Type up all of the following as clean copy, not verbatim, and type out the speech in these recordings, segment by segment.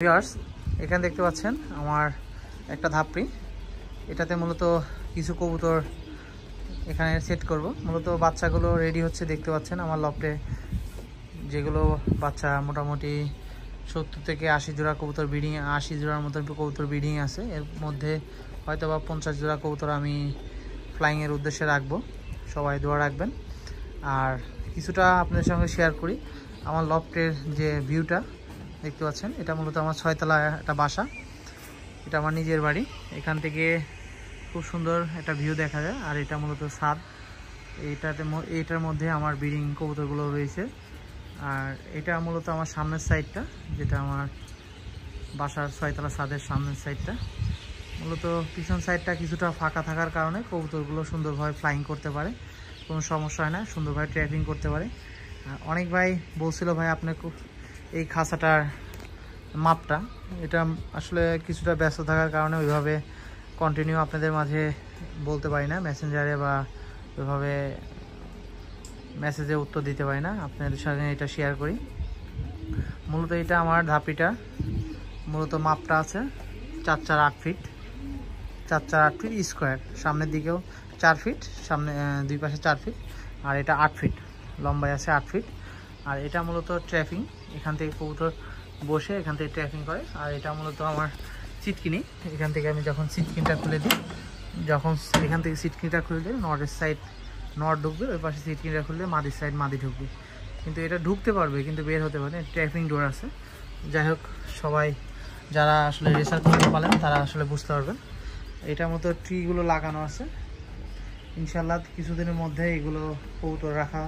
Viewers, এখানে দেখতে পাচ্ছেন আমার একটা ধাপড়ি। এটাতে মূলত কিছু কবুতর এখানে সেট করব। মূলত বাচ্চাগুলো রেডি হচ্ছে, দেখতে পাচ্ছেন আমার লফটে যেগুলো বাচ্চা মোটামুটি 70 থেকে 80 জোড়া কবুতর ব্রিডিং, 80 জোড়ার মতো কবুতর ব্রিডিং আছে। এর মধ্যে হয়তো বা 50 জোড়া কবুতর আমি ফ্লাইংয়ের উদ্দেশ্যে রাখবো। সবাই দোয়া রাখবেন। আর কিছুটা আপনাদের সঙ্গে শেয়ার করি আমার লফটের যে ভিউটা দেখতে পাচ্ছেন। এটা মূলত আমার 6 তলা একটা বাসা, এটা আমার নিজের বাড়ি। এখান থেকে খুব সুন্দর একটা ভিউ দেখা যায়। আর এটা মূলত ছাদ, এইটার মধ্যে আমার ব্রিডিং কবুতরগুলো রয়েছে। আর এটা মূলত আমার সামনের সাইডটা, যেটা আমার বাসার 6 তলা ছাদের সামনের সাইডটা। মূলত পিছন সাইডটা কিছুটা ফাঁকা থাকার কারণে কবুতরগুলো সুন্দরভাবে ফ্লাইং করতে পারে, কোনো সমস্যা হয় না, সুন্দরভাবে ট্র্যাকিং করতে পারে। অনেক ভাই বলছিল ভাই আপনি এই খাঁচাটার মাপটা, এটা আসলে কিছুটা ব্যস্ত থাকার কারণে ওইভাবে কন্টিনিউ আপনাদের মাঝে বলতে পারি না, মেসেঞ্জারে বা ওইভাবে মেসেজে উত্তর দিতে পারি না। আপনাদের সাথে এটা শেয়ার করি। মূলত এটা আমার ধাপিটা মূলত মাপটা আছে 4x8 fit, 4x8 fit square. সামনের দিকেও 4 ফিট, সামনে দুই পাশে 4 ফিট, আর এটা 8 ফিট লম্বায় আছে, 8 ফিট। আর এটা মূলত ট্র্যাপিং, এখান থেকে কবুতর বসে এখান থেকে ট্র্যাপিং করে। আর এটা মূলত আমার সিটকিনি, এখান থেকে আমি যখন সিটকিনটা খুলে দিই, যখন এখান থেকে সিটকিনটা খুলে দিই নর্থের সাইড নর্থ ঢুকবে, ওই পাশে সিটকিনটা খুললে মাদির সাইড মাদি ঢুকবে। কিন্তু এটা ঢুকতে পারবে কিন্তু বের হতে পারে, ট্র্যাপিং ডোর আছে। যাই হোক, সবাই যারা আসলে রেসার কবুতর পালেন তারা আসলে বুঝতে পারবেন। এটার মতো ট্রিগুলো লাগানো আছে, ইনশাল্লাহ কিছুদিনের মধ্যে এগুলো কবুতর রাখা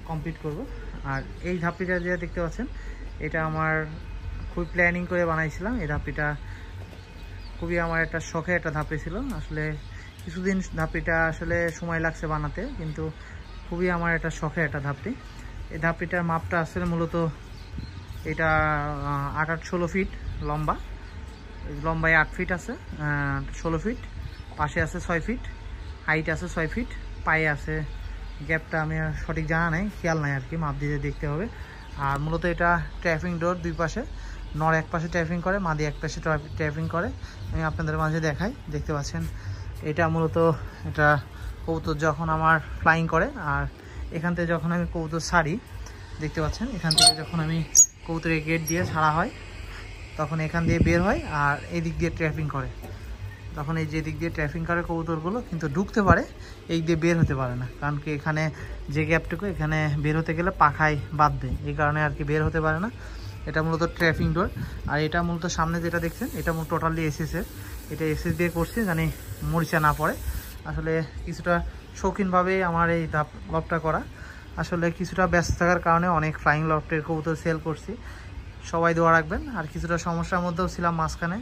কমপ্লিট করব। আর এই ধাপড়িটা যে দেখতে পাচ্ছেন, এটা আমার খুবই প্ল্যানিং করে বানাইছিলাম। এই ধাপড়িটা খুবই আমার একটা শখের একটা ধাপড়ি ছিল। আসলে কিছুদিন ধাপড়িটা আসলে সময় লাগছে বানাতে, কিন্তু খুবই আমার একটা শখের একটা ধাপড়ি। এই ধাপড়িটার মাপটা আসলে মূলত এটা 8-16 ফিট লম্বা, লম্বায় 8 ফিট আছে, 16 ফিট, পাশে আছে 6 ফিট, হাইট আছে 6 ফিট, পায়ে আছে, গ্যাপটা আমি সঠিক জানা নাই, খেয়াল নাই আর কি, মাপ দিয়ে দেখতে হবে। আর মূলত এটা ট্র্যাপিং ডোর, দুই পাশে নর এক পাশে ট্র্যাপিং করে, মাদি এক পাশে ট্র্যাপিং করে। আমি আপনাদের মাঝে দেখাই, দেখতে পাচ্ছেন। এটা মূলত এটা কবুতর যখন আমার ফ্লাইং করে, আর এখান থেকে যখন আমি কবুতর ছাড়ি, দেখতে পাচ্ছেন এখান থেকে যখন আমি কবুতরের গেট দিয়ে ছাড়া হয়, তখন এখান দিয়ে বের হয় আর এই দিক দিয়ে ট্র্যাপিং করে। তখন এই যে দিক দিয়ে ট্র্যাপিং করে কবুতরগুলো কিন্তু ঢুকতে পারে, এই দিয়ে বের হতে পারে না, কারণ কি এখানে যে গ্যাপটুকু, এখানে বের হতে গেলে পাখায় বাঁধবে, এই কারণে আর কি বের হতে পারে না। এটা মূলত ট্র্যাপিং ডোর। আর এটা মূলত সামনে যেটা দেখছেন, এটা মূলত টোটালি এসএসের, এটা এসএস দিয়ে করছি জানি মরিচা না পড়ে। আসলে কিছুটা শৌখিনভাবেই আমার এই লফটটা করা। আসলে কিছুটা ব্যস্ত থাকার কারণে অনেক ফ্লাইং লফটের কবুতর সেল করছি, সবাই দোয়া রাখবেন। আর কিছুটা সমস্যার মধ্যেও ছিলাম মাঝখানে,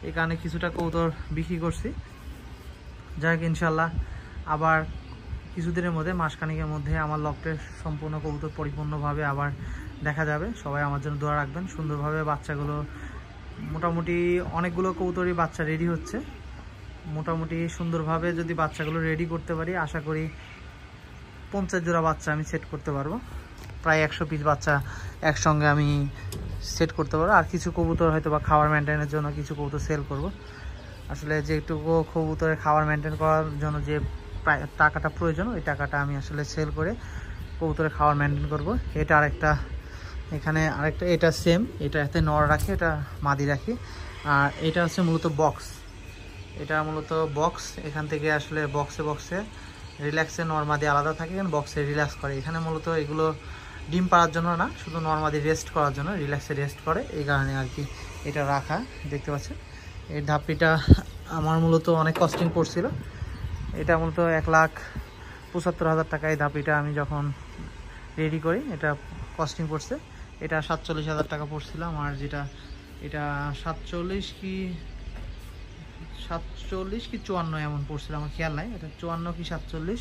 এই কারণে কিছুটা কবুতর বিক্রি করছি। যাই হোক, ইনশাল্লাহ আবার কিছুদিনের মধ্যে, মাসখানিকের মধ্যে আমার লফটের সম্পূর্ণ কবুতর পরিপূর্ণভাবে আবার দেখা যাবে। সবাই আমার জন্য দোয়া রাখবেন। সুন্দরভাবে বাচ্চাগুলো, মোটামুটি অনেকগুলো কবুতরই বাচ্চা রেডি হচ্ছে। মোটামুটি সুন্দরভাবে যদি বাচ্চাগুলো রেডি করতে পারি, আশা করি 50 জোড়া বাচ্চা আমি সেট করতে পারবো। প্রায় 100 পিস বাচ্চা একসঙ্গে আমি সেট করতে পারবো। আর কিছু কবুতর হয়তো বা খাবার মেনটেনের জন্য কিছু কবুতর সেল করব। আসলে যেটুকু কবুতরের খাবার মেনটেন করার জন্য যে টাকাটা প্রয়োজন, ওই টাকাটা আমি আসলে সেল করে কবুতরের খাবার মেনটেন করব। এটা আরেকটা, এখানে আরেকটা, এটা সেম, এটা এতে নর রাখি, এটা মাদি রাখি। আর এটা হচ্ছে মূলত বক্স, এটা মূলত বক্স। এখান থেকে আসলে বক্সে রিল্যাক্সে নরমাদি আলাদা থাকে, এখানে বক্সে রিল্যাক্স করে। এখানে মূলত এগুলো ডিম পাড়ার জন্য না, শুধু নরমাদি রেস্ট করার জন্য, রিল্যাক্সে রেস্ট করে, এই কারণে আর কি এটা রাখা। দেখতে পাচ্ছেন এই ধাপড়িটা আমার মূলত অনেক কস্টিং পড়ছিল। এটা মূলত 1,75,000 টাকা এই ধাপড়িটা আমি যখন রেডি করি, এটা কস্টিং পড়ছে। এটা 47,000 টাকা পড়ছিল আমার, যেটা এটা 47 কি 54 এমন পড়ছিল, আমার খেয়াল নাই, এটা 54 কি 47,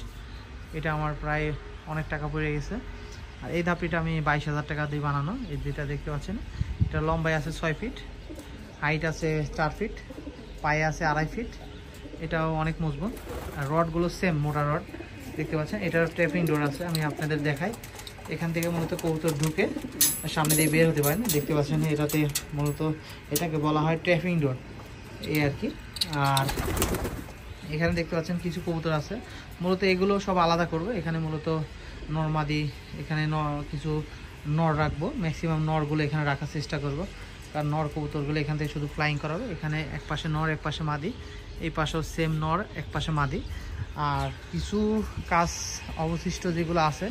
এটা আমার প্রায় অনেক টাকা পড়ে গেছে। আর এই ধাপড়িটা আমি 22,000 টাকা দিয়ে বানানো। এই যেটা দেখতে পাচ্ছেন, এটা লম্বায় আছে 6 ফিট, হাইট আছে 4 ফিট, পায়ে আছে 2.5 ফিট, এটাও অনেক মজবুত। আর রডগুলো সেম মোটা রড, দেখতে পাচ্ছেন। এটার ট্র্যাপিং ডোর আছে, আমি আপনাদের দেখাই। এখান থেকে মূলত কবুতর ঢুকে সামনে দিয়ে বের হতে পারেন। দেখতে পাচ্ছেন এটাতে মূলত এটাকে বলা হয় ট্র্যাপিং ডোর, এই আর কি। আর এখানে দেখতে পাচ্ছেন কিছু কবুতর আছে, মূলত এগুলো সব আলাদা করবো। এখানে মূলত নরমাদি, এখানে কিছু নর রাখবো, ম্যাক্সিমাম নরগুলো এখানে রাখার চেষ্টা করব, কারণ নর কবুতরগুলো এখান থেকে শুধু ফ্লাইং করাবে। এখানে এক পাশে নর, এক পাশে মাদি, এই পাশেও সেম নর, এক পাশে মাদি। আর কিছু কাজ অবশিষ্ট যেগুলো আছে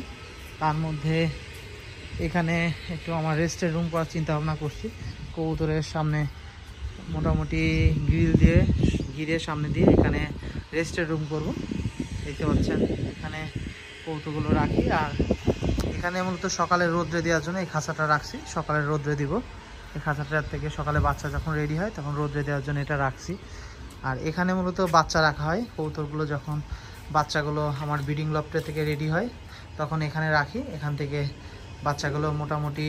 তার মধ্যে এখানে একটু আমার রেস্টের রুম করার চিন্তা ভাবনা করছি। কবুতরের সামনে মোটামুটি গ্রিল দিয়ে ঘিরে সামনে দিয়ে এখানে রেস্টের রুম করব। দেখতে পাচ্ছেন এখানে কবুতরগুলো রাখি। আর এখানে মূলত সকালে রোদ্রে দেওয়ার জন্য এই খাঁচাটা রাখছি, সকালে রোদ্রে দিব। এই খাঁচাটার থেকে সকালে বাচ্চা যখন রেডি হয় তখন রোদ্রে দেওয়ার জন্য এটা রাখছি। আর এখানে মূলত বাচ্চা রাখা হয়, কবুতরগুলো যখন বাচ্চাগুলো আমার ব্রিডিং লফটে থেকে রেডি হয় তখন এখানে রাখি। এখান থেকে বাচ্চাগুলো মোটামুটি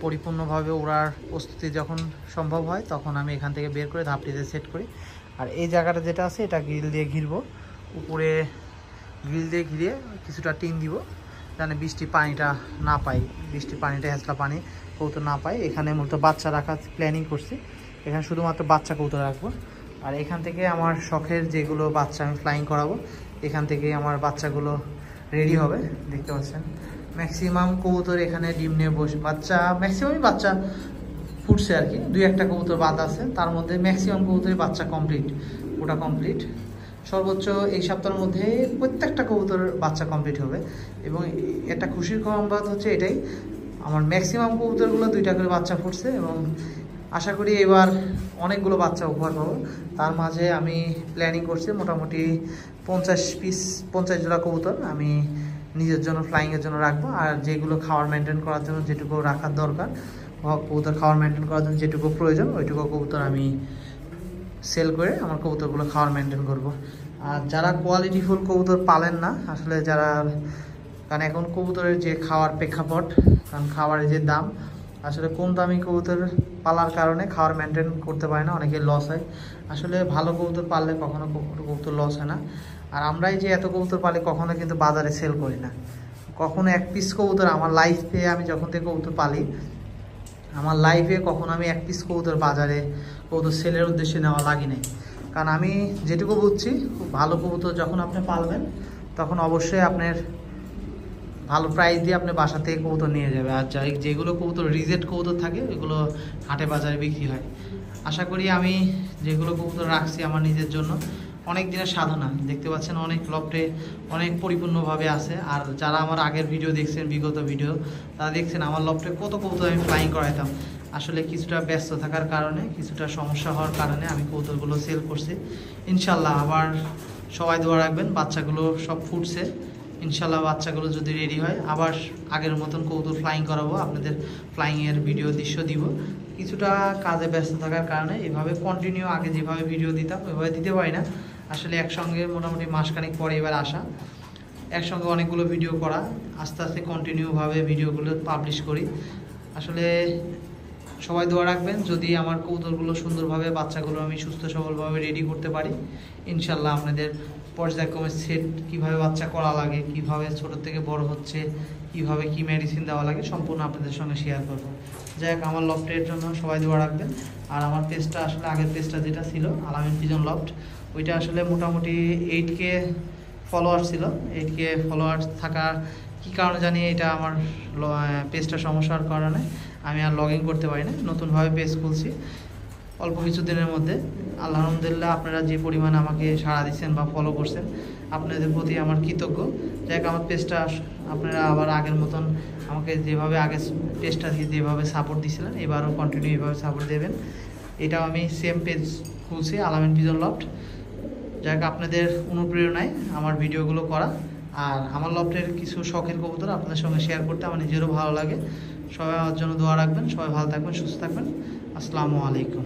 পরিপূর্ণভাবে ওড়ার প্রস্তুতি যখন সম্ভব হয় তখন আমি এখান থেকে বের করে ধাপটিতে সেট করি। আর এই জায়গাটা যেটা আছে এটা গ্রিল দিয়ে ঘিরবো, উপরে গ্রিল দিয়ে ঘিরে কিছুটা টিন দিব, যেন বৃষ্টির পানিটা না পাই, বৃষ্টির পানিটা হেঁচলা পানি কবুতর না পাই। এখানে মূলত বাচ্চা রাখার প্ল্যানিং করছি, এখানে শুধুমাত্র বাচ্চা কবুতর রাখবো। আর এখান থেকে আমার শখের যেগুলো বাচ্চা আমি ফ্লাইং করাবো, এখান থেকে আমার বাচ্চাগুলো রেডি হবে। দেখতে পাচ্ছেন ম্যাক্সিমাম কবুতর এখানে ডিম নিয়ে বসে, বাচ্চা ম্যাক্সিমামই বাচ্চা ফুটছে আর কি, 2-1টা কবুতর বাদ আছে, তার মধ্যে ম্যাক্সিমাম কবুতরই বাচ্চা কমপ্লিট, ওটা কমপ্লিট। সর্বোচ্চ এই সপ্তাহের মধ্যে প্রত্যেকটা কবুতর বাচ্চা কমপ্লিট হবে। এবং একটা খুশির সংবাদ হচ্ছে এটাই, আমার ম্যাক্সিমাম কবুতরগুলো 2টা করে বাচ্চা ফুটছে এবং আশা করি এবার অনেকগুলো বাচ্চা উপহার পাবো। তার মাঝে আমি প্ল্যানিং করছি মোটামুটি 50 জোড়া কবুতর আমি নিজের জন্য ফ্লাইংয়ের জন্য রাখবো। আর যেগুলো খাওয়ার মেনটেন করার জন্য যেটুকু রাখার দরকার, কবুতর খাওয়ার মেনটেন করার জন্য যেটুকু প্রয়োজন ওইটুকু কবুতর আমি সেল করে আমার কবুতরগুলো খাওয়ার মেনটেন করব। আর যারা কোয়ালিটিফুল কবুতর পালেন না আসলে, যারা, কারণ এখন কবুতরের যে খাওয়ার প্রেক্ষাপট, কারণ খাওয়ারের যে দাম, আসলে কম দামি কবুতর পালার কারণে খাওয়ার মেনটেন করতে পারে না, অনেকে লস হয়। আসলে ভালো কবুতর পাললে কখনো কবুতর লস হয় না। আর আমরাই যে এত কবুতর পালি কখনো কিন্তু বাজারে সেল করি না, কখনো এক পিস কবুতর আমার লাইফে, আমি যখন থেকে কবুতর পালি আমার লাইফে কখনো আমি এক পিস কবুতর বাজারে কবুতর সেলের উদ্দেশ্যে নেওয়া লাগি নাই। কারণ আমি যেটুকু বুঝছি, খুব ভালো কবুতর যখন আপনি পালবেন তখন অবশ্যই আপনার ভালো প্রাইস দিয়ে আপনি বাসা থেকে কবুতর নিয়ে যাবে। আর যেগুলো কবুতর রিজেক্ট কবুতর থাকে ওইগুলো হাটে বাজারে বিক্রি হয়। আশা করি আমি যেগুলো কবুতর রাখছি আমার নিজের জন্য অনেক দিনের সাধনা, দেখতে পাচ্ছেন অনেক লফটে অনেক পরিপূর্ণভাবে আছে। আর যারা আমার আগের ভিডিও দেখছেন, বিগত ভিডিও, তারা দেখছেন আমার লফটে কত কবুতর আমি ফ্লাইং করাইতাম। আসলে কিছুটা ব্যস্ত থাকার কারণে, কিছুটা সমস্যা হওয়ার কারণে আমি কবুতরগুলো সেল করছি। ইনশাল্লাহ আবার সবাই দোয়া রাখবেন, বাচ্চাগুলো সব ফুটছে, ইনশাল্লাহ বাচ্চাগুলো যদি রেডি হয় আবার আগের মতন কবুতর ফ্লাইং করাবো, আপনাদের ফ্লাইংয়ের ভিডিও দৃশ্য দিব। কিছুটা কাজে ব্যস্ত থাকার কারণে এভাবে কন্টিনিউ আগে যেভাবে ভিডিও দিতাম ওইভাবে দিতে পারি না। আসলে একসঙ্গে মোটামুটি মাসখানেক পরে এবার আসা, একসঙ্গে অনেকগুলো ভিডিও করা, আস্তে আস্তে কন্টিনিউভাবে ভিডিওগুলো পাবলিশ করি। আসলে সবাই দোয়া রাখবেন, যদি আমার কবুতরগুলো সুন্দরভাবে বাচ্চাগুলো আমি সুস্থ সবলভাবে রেডি করতে পারি, ইনশাল্লাহ আপনাদের পর্যায়ক্রমে সেট কীভাবে বাচ্চা করা লাগে, কীভাবে ছোটোর থেকে বড় হচ্ছে, কীভাবে কী মেডিসিন দেওয়া লাগে সম্পূর্ণ আপনাদের সঙ্গে শেয়ার করবো। যাই হোক, আমার লফটের জন্য সবাই দোয়া রাখবেন। আর আমার পেজটা আসলে আগের পেজটা যেটা ছিল আলামিন পিজন লফট, ওইটা আসলে মোটামুটি 8K ফলোয়ার ছিল। 8K ফলোয়ার থাকার কী কারণে জানি এটা আমার পেজটা সমস্যার কারণে আমি আর লগ ইন করতে পারি না, নতুনভাবে পেজ খুলছি অল্প কিছু দিনের মধ্যে। আলহামদুলিল্লাহ আপনারা যে পরিমাণ আমাকে সাড়া দিচ্ছেন বা ফলো করছেন, আপনাদের প্রতি আমার কৃতজ্ঞ। যাই হোক, আমার পেজটা আপনারা আবার আগের মতন আমাকে যেভাবে আগে পেজটা যেভাবে সাপোর্ট দিয়েছিলেন এবারও কন্টিনিউ এভাবে সাপোর্ট দেবেন। এটাও আমি সেম পেজ খুলছি আলামিন পিজন লফট। যাই হোক, আপনাদের অনুপ্রেরণায় আমার ভিডিওগুলো করা। আর আমার লফটের কিছু শখের কবুতর আপনাদের সঙ্গে শেয়ার করতে আমার নিজেরও ভালো লাগে। সবাই আমার জন্য দোয়া রাখবেন, সবাই ভালো থাকবেন, সুস্থ থাকবেন। আসসালামু আলাইকুম।